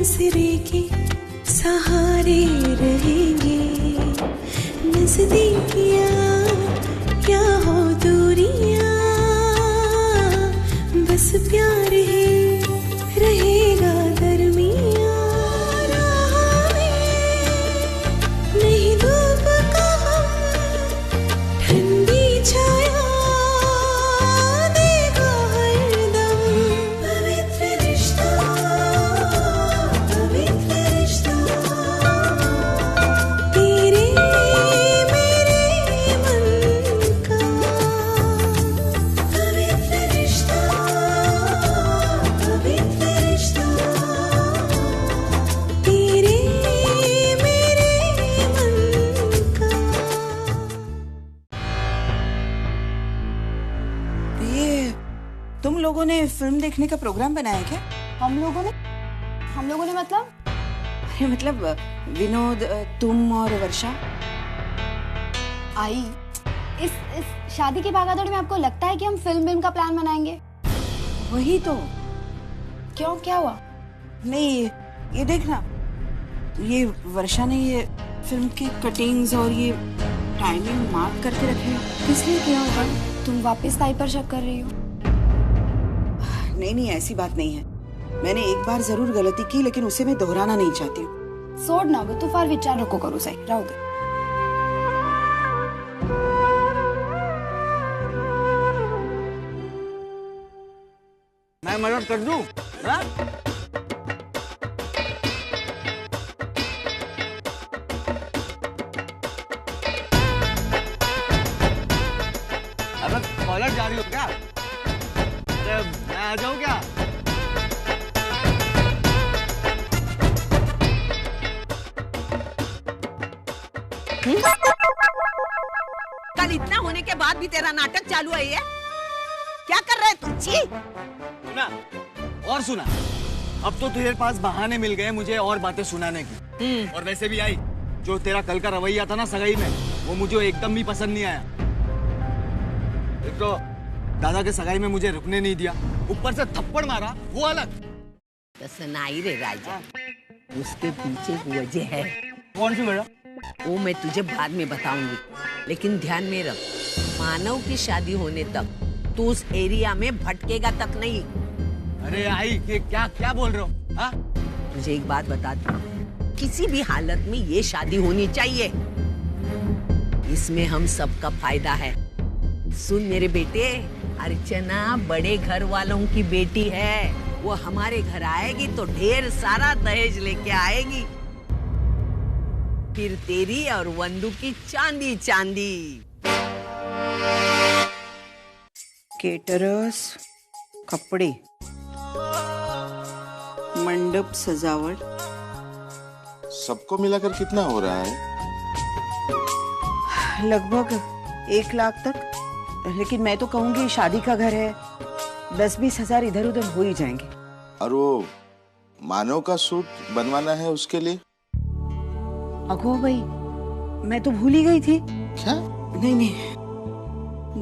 आसरे के सहारे रहेंगे, नजदीकियां क्या हो दूरियां, बस प्यार ही रहेगा दरमियां। राह में नहीं धूप का ठंडी छाया देगा हरदम। पवित्र रिश्ता, पवित्र रिश्ता, तेरे मेरे मन का। पवित्र रिश्ता, पवित्र रिश्ता, तेरे मेरे मन का। ये तुम लोगों ने फिल्म देखने का प्रोग्राम बनाया क्या? हम लोगों ने मतलब? अरे मतलब विनोद, तुम और वर्षा। आई, इस शादी की भागदौड़ में आपको लगता है कि हम फिल्म का प्लान बनाएंगे? वही तो। क्यों, क्या हुआ? नहीं, ये देखना, ये वर्षा ने ये फिल्म के कटिंग्स और ये टाइमिंग मार्क करके रखे हैं। किस लिए किया होगा? तुम वापस ताई पर शक कर रही हो? नहीं, ऐसी बात नहीं है। मैंने एक बार जरूर गलती की, लेकिन उसे मैं दोहराना नहीं चाहती हूँ। सोड ना गो, तू फार विचार नको करू सही, राहू दे। मैं मदद कर दूं? हाँ? अबे कॉलर जा रही हो क्या? अरे मैं आ जाऊं क्या? कल इतना होने के बाद भी तेरा नाटक चालू है ये? क्या कर रहे तू? छी! सुना और सुना, अब तो तेरे पास बहाने मिल गए मुझे और बातें सुनाने की। और वैसे भी आई, जो तेरा कल का रवैया था ना सगाई में, वो मुझे एकदम भी पसंद नहीं आया। एक तो दादा के सगाई में मुझे रुकने नहीं दिया, ऊपर से थप्पड़ मारा, वो अलग। तो सुनाई रे राजा, उसके पीछे एक वजह है। कौन सी बेटा? वो मैं तुझे बाद में बताऊंगी, लेकिन ध्यान में रख, मानव की शादी होने तक तू उस एरिया में भटकेगा तक नहीं। अरे आई, ये क्या क्या बोल रहे हो? हाँ? तुझे एक बात बता दूं, किसी भी हालत में ये शादी होनी चाहिए। इसमें हम सबका फायदा है। सुन मेरे बेटे, अर्चना बड़े घर वालों की बेटी है। वो हमारे घर आएगी तो ढेर सारा दहेज लेके आएगी, फिर तेरी और वंदू की चांदी चांदी। केटरर्स, कपड़े, मंडप सजावट, सबको मिलाकर कितना हो रहा है? लगभग 1 लाख तक। लेकिन मैं तो कहूंगी शादी का घर है, 10-20 हजार इधर उधर हो ही जाएंगे। और वो मानव का सूट बनवाना है उसके लिए। अगो भाई, मैं तो भूल ही गई थी। क्या? नहीं,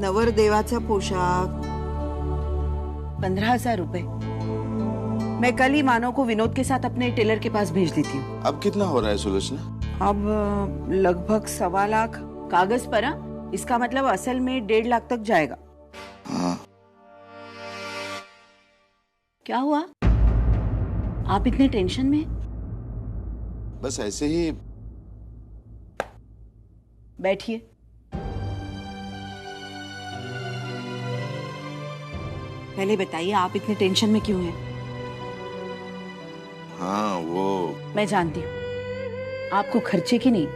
नवरदेवाचा पोशाक 15,000 रुपए। मैं कल ही मानव को विनोद के साथ अपने टेलर के पास भेज देती हूँ। अब कितना हो रहा है सुलोचना? अब लगभग 1.25 लाख कागज पर। इसका मतलब असल में 1.5 लाख तक जाएगा। हाँ। क्या हुआ? आप इतने टेंशन में? बस ऐसे ही। बैठिए। पहले बताइए, आप इतने टेंशन में क्यों हैं? हाँ, वो मैं जानती हूँ आपको खर्चे की नहीं,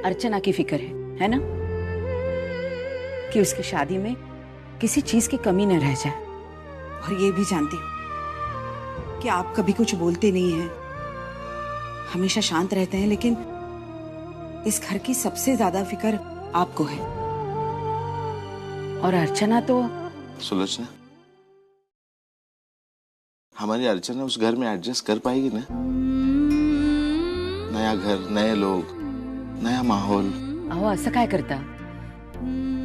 अर्चना की फिक्र है ना? कि उसकी शादी में किसी चीज की कमी न रह जाए। और ये भी जानती हूँ कि आप कभी कुछ बोलते नहीं हैं, हमेशा शांत रहते हैं, लेकिन इस घर की सबसे ज्यादा फिक्र आपको है। और अर्चना तो सुलोचना, हमारी अर्चना उस घर में एडजस्ट कर पाएगी ना? नया घर, नए लोग, नया माहौल। अहो, असं काय करता?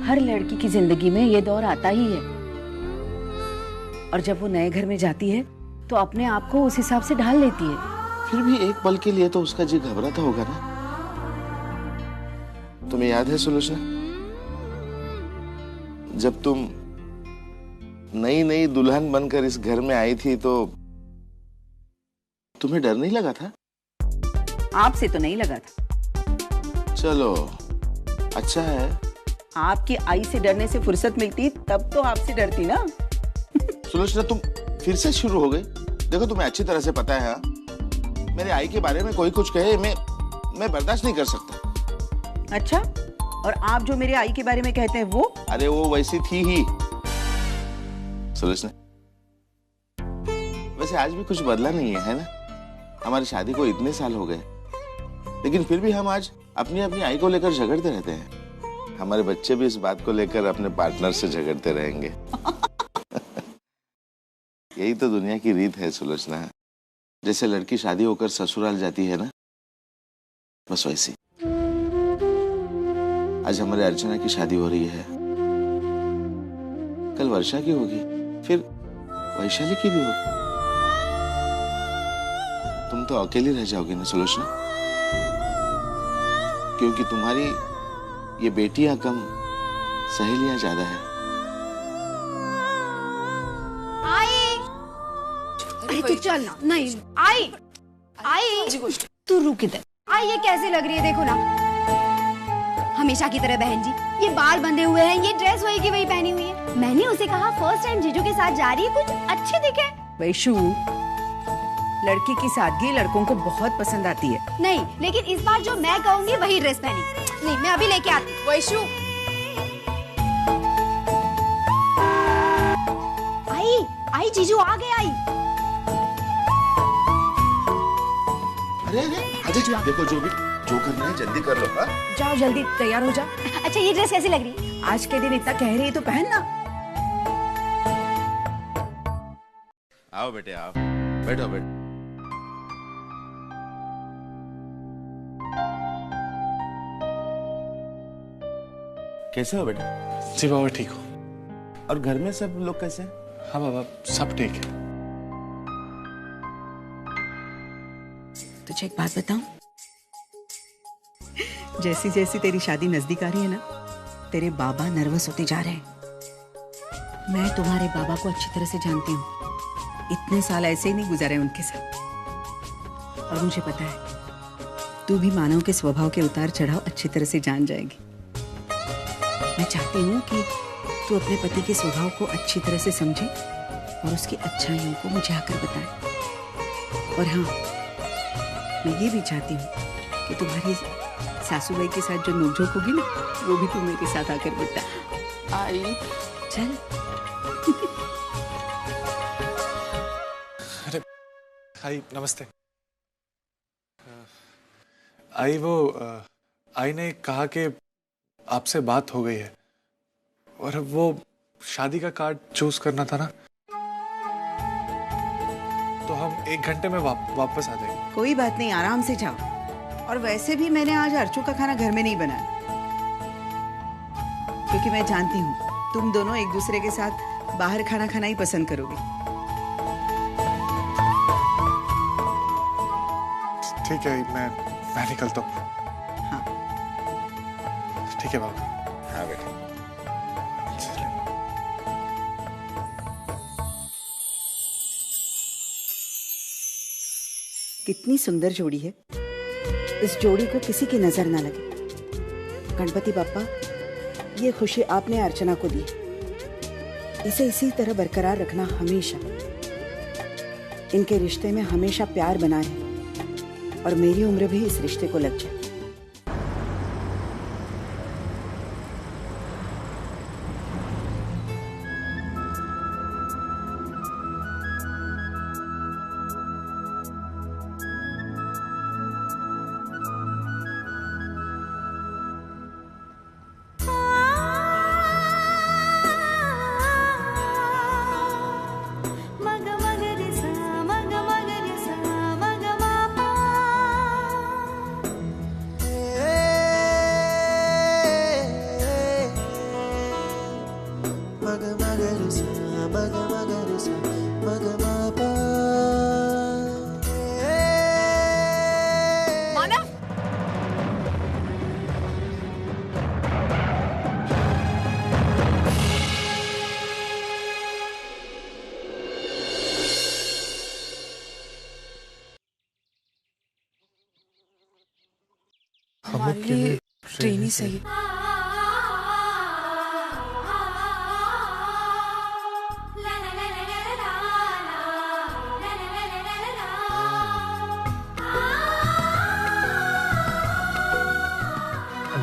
हर लड़की की जिंदगी में ये दौर आता ही है। और जब वो नए घर में जाती है तो अपने आप को उस हिसाब से ढाल लेती है। फिर भी एक पल के लिए तो उसका जी घबराता होगा ना। तुम्हें याद है सुलोचना, जब तुम नई नई दुल्हन बनकर इस घर में आई थी तो तुम्हें डर नहीं लगा था? आपसे तो नहीं लगा था। चलो अच्छा है। आपकी आई से डरने से फुर्सत मिलती तब तो आपसे डरती ना। सुलोचना तुम फिर से शुरू हो गई। देखो तुम्हें अच्छी तरह से पता है, मेरे आई के बारे में कोई कुछ कहे मैं बर्दाश्त नहीं कर सकता। अच्छा, और आप जो मेरे आई के बारे में कहते हैं वो? अरे वो वैसी थी ही। सुलोचना, वैसे आज भी कुछ बदला नहीं है ना? हमारी शादी को इतने साल हो गए, लेकिन फिर भी हम आज अपनी अपनी आई को लेकर झगड़ते रहते हैं। हमारे बच्चे भी इस बात को लेकर अपने पार्टनर से झगड़ते रहेंगे। यही तो दुनिया की रीत है सुलोचना। जैसे लड़की शादी होकर ससुराल जाती है ना, बस वैसी। आज हमारे अर्चना की शादी हो रही है, कल वर्षा की होगी, फिर वैशाली की भी होगी। तुम तो अकेली रह जाओगी ना सुलोचना, क्योंकि तुम्हारी ये बेटियां कम, सहेलियां ज्यादा है। आई तू चल ना। नहीं आई तू रुक इधर। आई ये कैसे लग रही है, देखो ना। हमेशा की तरह बहन जी, ये बाल बंधे हुए हैं, ये ड्रेस वही की वही पहनी हुई है। मैंने उसे कहा फर्स्ट टाइम जीजू के साथ जा रही है, कुछ अच्छे दिखे। वैशु, लड़की की सादगी लड़कों को बहुत पसंद आती है। नहीं, लेकिन इस बार जो मैं कहूंगी वही ड्रेस पहनी। नहीं, मैं अभी लेके आती हूँ। वैशु, आई जीजू आ गए। आई अरे देखो, जो करना है जल्दी कर लो। हाँ? जाओ जल्दी तैयार हो जाओ। अच्छा, ये ड्रेस कैसी लग रही है? आज के दिन इतना कह रही है तो पहनना। आओ बेटे आओ, बैठो बैठो। कैसे हो बेटा? जी बाबा ठीक हो। और घर में सब लोग कैसे हैं? हाँ बाबा सब ठीक है। तुझे एक बात बताऊं, जैसी जैसी तेरी शादी नजदीक आ रही है ना, तेरे बाबा नर्वस होते जा रहे हैं। मैं तुम्हारे बाबा को अच्छी तरह से जानती हूँ, इतने साल ऐसे ही नहीं गुजारे उनके साथ। और मुझे पता है तू भी मानव के स्वभाव के उतार चढ़ाव अच्छी तरह से जान जाएगी। मैं चाहती हूँ कि तू अपने पति के स्वभाव को अच्छी तरह से समझे और उसकी अच्छाइयों को मुझे आकर बताए। और हाँ, मैं ये भी चाहती हूँ कि तुम्हारी सासूबाई के साथ जो नोकझोंक होगी ना, वो भी तू मेरे साथ आकर बता। आई चल। अरे आई नमस्ते। आई वो आई ने कहा कि आपसे बात हो गई है और वो शादी का कार्ड चूज करना था ना, तो हम 1 घंटे में वापस आ जाएंगे। कोई बात नहीं, आराम से जाओ। और वैसे भी मैंने आज अर्चू का खाना घर में नहीं बनाया, क्योंकि मैं जानती हूँ तुम दोनों एक दूसरे के साथ बाहर खाना खाना ही पसंद करोगे। ठीक है, मैं निकलता हूँ। हाँ ठीक है बाबा। हाँ बेटा। कितनी सुंदर जोड़ी है, इस जोड़ी को किसी की नजर ना लगे। गणपति बाप्पा, ये खुशी आपने अर्चना को दी, इसे इसी तरह बरकरार रखना हमेशा। इनके रिश्ते में हमेशा प्यार बना रहे और मेरी उम्र भी इस रिश्ते को लग जाए। हमारे लिए ट्रेन ही सही।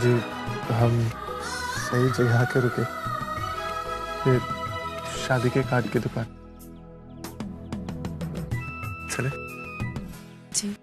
जी हम सही जगह आके रुके, ये शादी के कार्ड की दुकान। चले? जी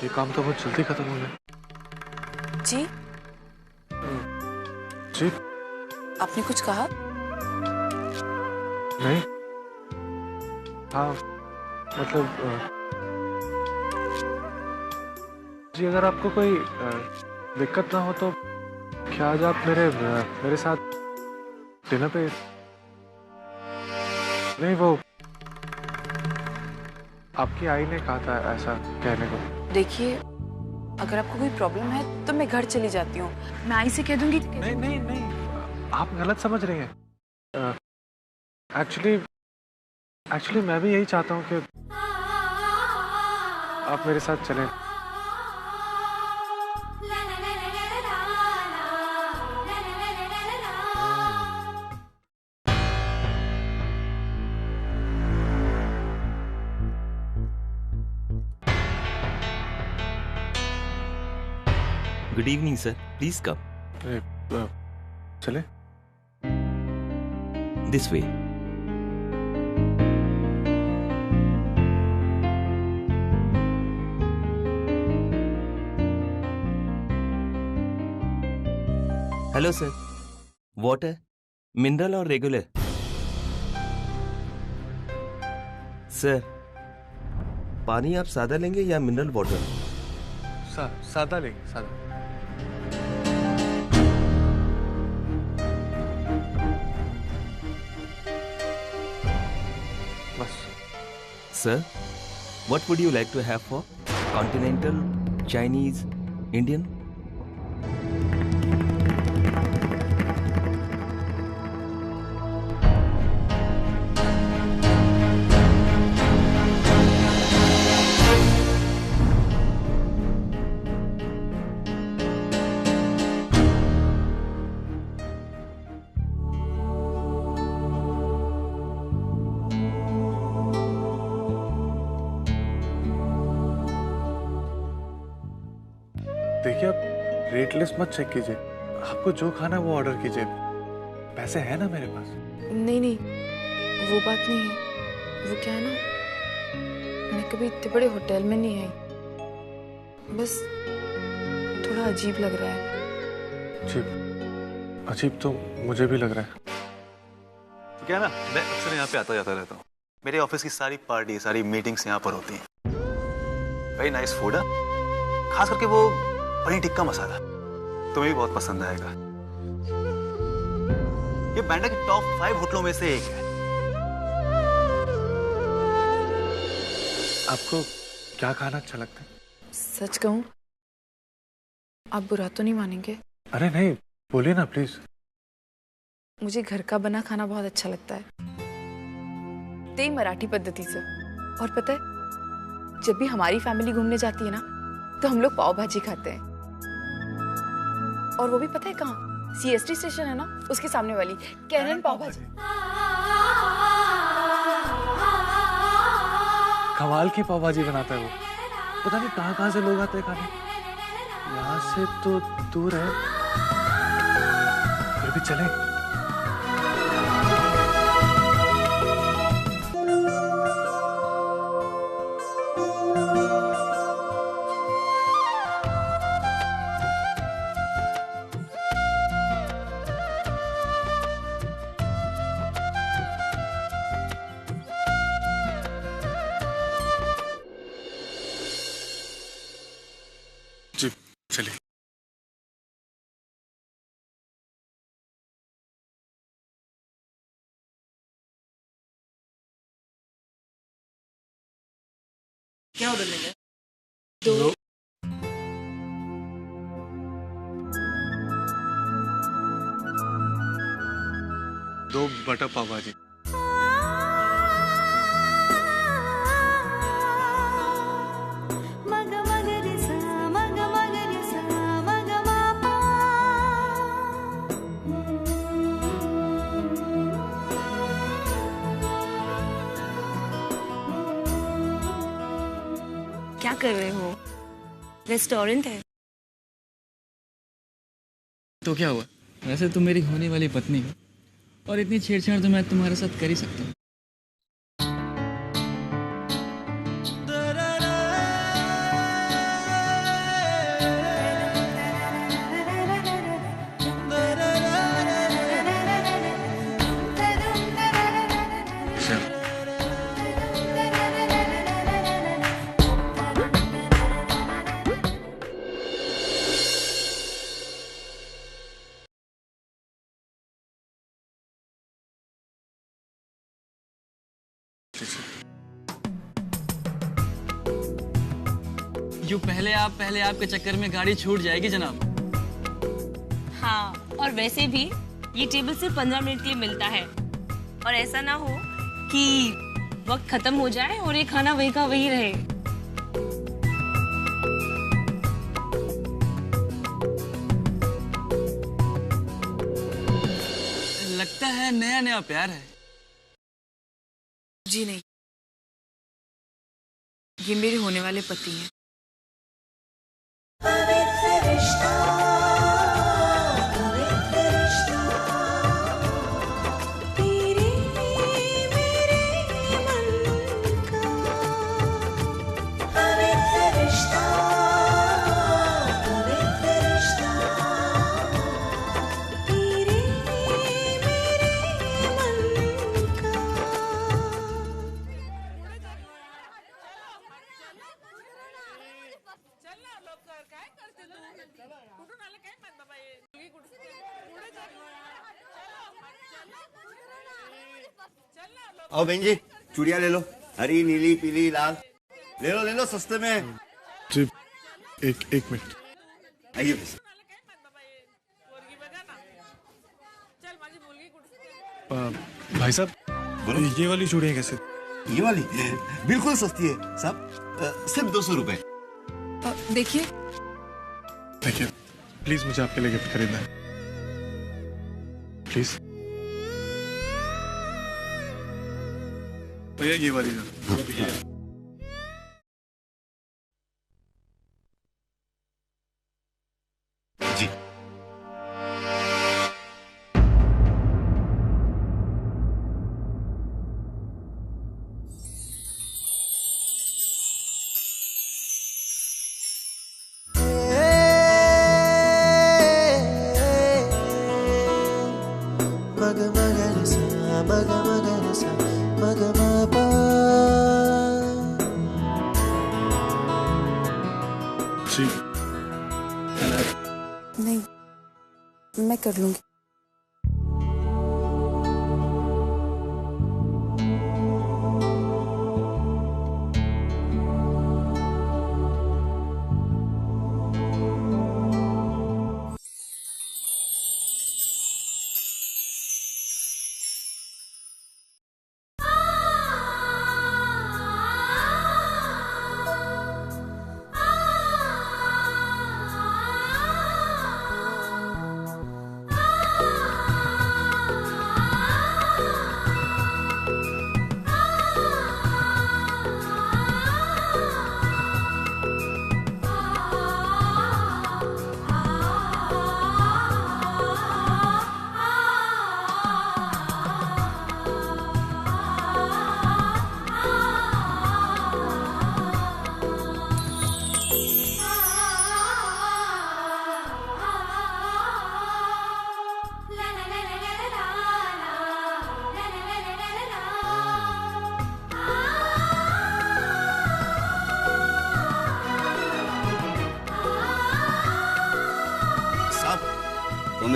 ये काम तो बहुत जल्दी खत्म हो गया। जी जी आपने कुछ कहा? नहीं, हाँ मतलब जी अगर आपको कोई दिक्कत ना हो तो क्या आज आप मेरे साथ डिनर पे? नहीं, वो आपकी आई ने कहा था ऐसा कहने को। देखिए अगर आपको कोई प्रॉब्लम है तो मैं घर चली जाती हूँ, मैं आई से कह दूंगी। नहीं नहीं नहीं, आप गलत समझ रही हैं। एक्चुअली मैं भी यही चाहता हूँ कि आप मेरे साथ चलें। Good evening sir, please come. चले? This way. Hello sir, water mineral और रेगुलर? सर पानी आप सादा लेंगे या मिनरल वाटर? सादा लेंगे, सादा। बस। Sir, what would you like to have for? Continental, Chinese, Indian? देखिए आप रेट लिस्ट मत चेक कीजिए, आपको जो खाना है वो ऑर्डर कीजिए, पैसे हैं ना मेरे पास। नहीं नहीं वो बात नहीं है, वो क्या है ना, मैं कभी इतने बड़े होटल में नहीं आई, बस थोड़ा अजीब लग रहा है। अजीब तो मुझे भी लग रहा है। तो क्या ना, मैं अक्सर यहाँ पे आता जाता रहता हूँ। मेरे ऑफिस की सारी पार्टी, सारी मीटिंग्स यहाँ पर होती हैं। वेरी नाइस फूड है, खास करके वो पनीर टिक्का मसाला तुम्हें भी बहुत पसंद आएगा। ये बैंडा के टॉप 5 होटलों में से एक है। आपको क्या खाना अच्छा लगता है? सच कहूँ आप बुरा तो नहीं मानेंगे? अरे नहीं, बोलिए ना प्लीज। मुझे घर का बना खाना बहुत अच्छा लगता है, ते मराठी पद्धति से। और पता है जब भी हमारी फैमिली घूमने जाती है ना तो हम लोग पाव भाजी खाते हैं, और वो भी पता है कहाँ? सीएसटी स्टेशन है ना, उसके सामने वाली कैनन पाव भाजी। कमाल की पाव भाजी बनाता है वो, पता नहीं कहाँ से लोग आते हैं खाने। यहाँ से तो दूर है, फिर भी चले। चलिए। क्या ऑर्डर लेंगे? दो बटर पाव भाजी। क्या कर रहे हो? रेस्टोरेंट है। तो क्या हुआ? वैसे तुम मेरी होने वाली पत्नी हो और इतनी छेड़छाड़ तो मैं तुम्हारे साथ कर ही सकता हूँ। जो पहले आप के चक्कर में गाड़ी छूट जाएगी जनाब। हाँ, और वैसे भी ये टेबल सिर्फ 15 मिनट के लिए मिलता है और ऐसा ना हो कि वक्त खत्म हो जाए और ये खाना वही का वही रहे। लगता है नया नया प्यार है। जी नहीं, ये मेरे होने वाले पति हैं। पवित्र रिश्ता, पवित्र रिश्ता, तेरे मेरे मन का पवित्र रिश्ता, पवित्र रिश्ता, तेरे मेरे मन का। आओ बहन जी, चूड़ियां ले लो, हरी नीली पीली लाल, ले लो सस्ते में। जी एक मिनट आइए। भाई साहब, ये वाली चूड़ियां कैसे? ये वाली बिल्कुल सस्ती है साहब, सिर्फ 200 रुपए। देखिए प्लीज मुझे आपके लिए गिफ्ट खरीदना है, प्लीज। भैया ये वाली जी। नहीं, मैं कर लूंगी।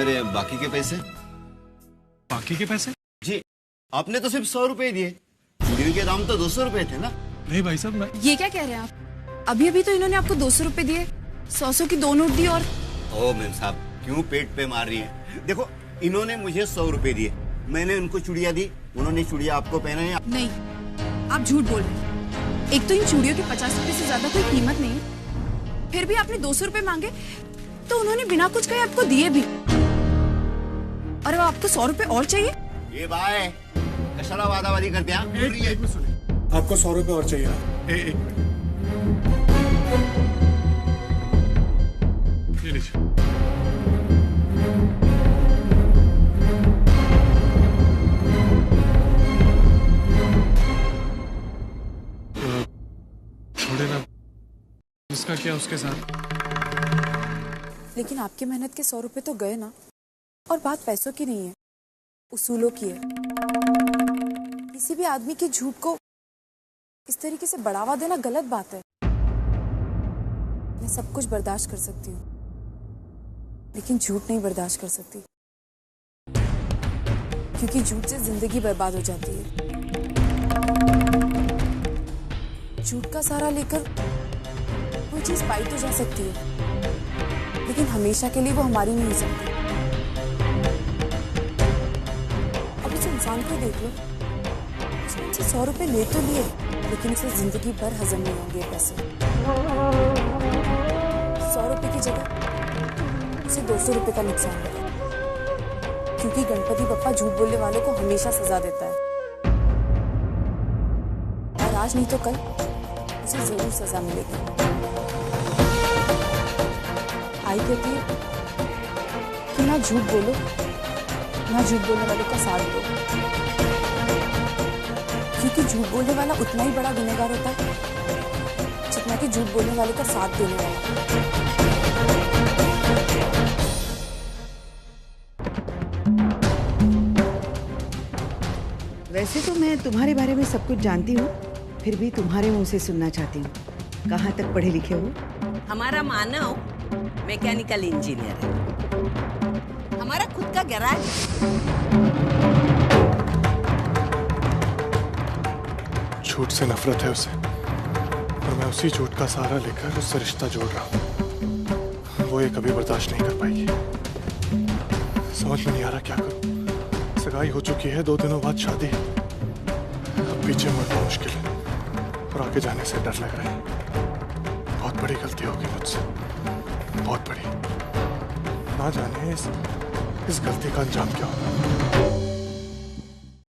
मेरे बाकी के पैसे? बाकी के पैसे? जी, आपने तो सिर्फ 100 रुपए दिए। चूड़ियों के दाम तो 200 रुपए थे ना? नहीं भाई साहब, मैं ये क्या कह रहे हैं आप? अभी अभी तो इन्होंने आपको 200 रुपए दिए, 100 की 2 नोट दी और ओ मेम साहब, क्यों पेट पे मार रही है? देखो, इन्होंने मुझे 100 रुपए दिए, मैंने उनको चूड़ियां दी, उन्होंने चूड़ियां आपको पहनाई। नहीं, आप झूठ बोल रहे हैं। एक तो इन चूड़ियों की 50 रुपए से ज्यादा कोई कीमत नहीं है, फिर भी आपने 200 रुपए मांगे तो उन्होंने बिना कुछ कहे आपको दिए भी। और अब आपको 100 रुपए और चाहिए? ये बाय कशाला वादावादी करते हैं? एक मिनट सुनिए, आपको 100 रुपए और चाहिए ना? एक मिनट, ये लीजिए। छोड़े ना, उसका क्या उसके साथ? लेकिन आपकी मेहनत के 100 रुपए तो गए ना। और बात पैसों की नहीं है, उसूलों की है। किसी भी आदमी के झूठ को इस तरीके से बढ़ावा देना गलत बात है। मैं सब कुछ बर्दाश्त कर सकती हूँ, लेकिन झूठ नहीं बर्दाश्त कर सकती, क्योंकि झूठ से जिंदगी बर्बाद हो जाती है। झूठ का सहारा लेकर कोई चीज पाई तो जा सकती है, लेकिन हमेशा के लिए वो हमारी नहीं हो सकती। अब उस इंसान को देख लो, उसने मुझसे 100 रुपए ले तो लिए, लेकिन उसे जिंदगी भर हजम नहीं होंगे पैसे। 100 रुपए की जगह उसे 200 रुपए का नुकसान होगा, क्योंकि गणपति बप्पा झूठ बोलने वालों को हमेशा सजा देता है, और आज नहीं तो कल उसे जरूर सजा मिलेगी। आई कहती है कि ना झूठ बोलो, ना झूठ बोलने वालों का साथ दो, क्योंकि झूठ बोलने वाला उतना ही बड़ा गुनहगार होता है जितना कि झूठ बोलने वाले का साथ देने वाला। वैसे तो मैं तुम्हारे बारे में सब कुछ जानती हूँ, फिर भी तुम्हारे मुंह से सुनना चाहती हूँ। कहाँ तक पढ़े लिखे हो? हमारा मानव मैकेनिकल इंजीनियर है, हमारा खुद का गैराज। झूठ से नफरत है उसे, और मैं उसी झूठ का सहारा लेकर उससे रिश्ता जोड़ रहा हूँ। वो ये कभी बर्दाश्त नहीं कर पाएगी। समझ में नहीं आ रहा क्या करूँ। सगाई हो चुकी है, 2 दिनों बाद शादी। अब पीछे मुड़ना मुश्किल है, और आगे जाने से डर लग रहा है। बहुत बड़ी गलती होगी मुझसे, बहुत बड़ी। ना जाने इस गलती का अंजाम क्या होगा।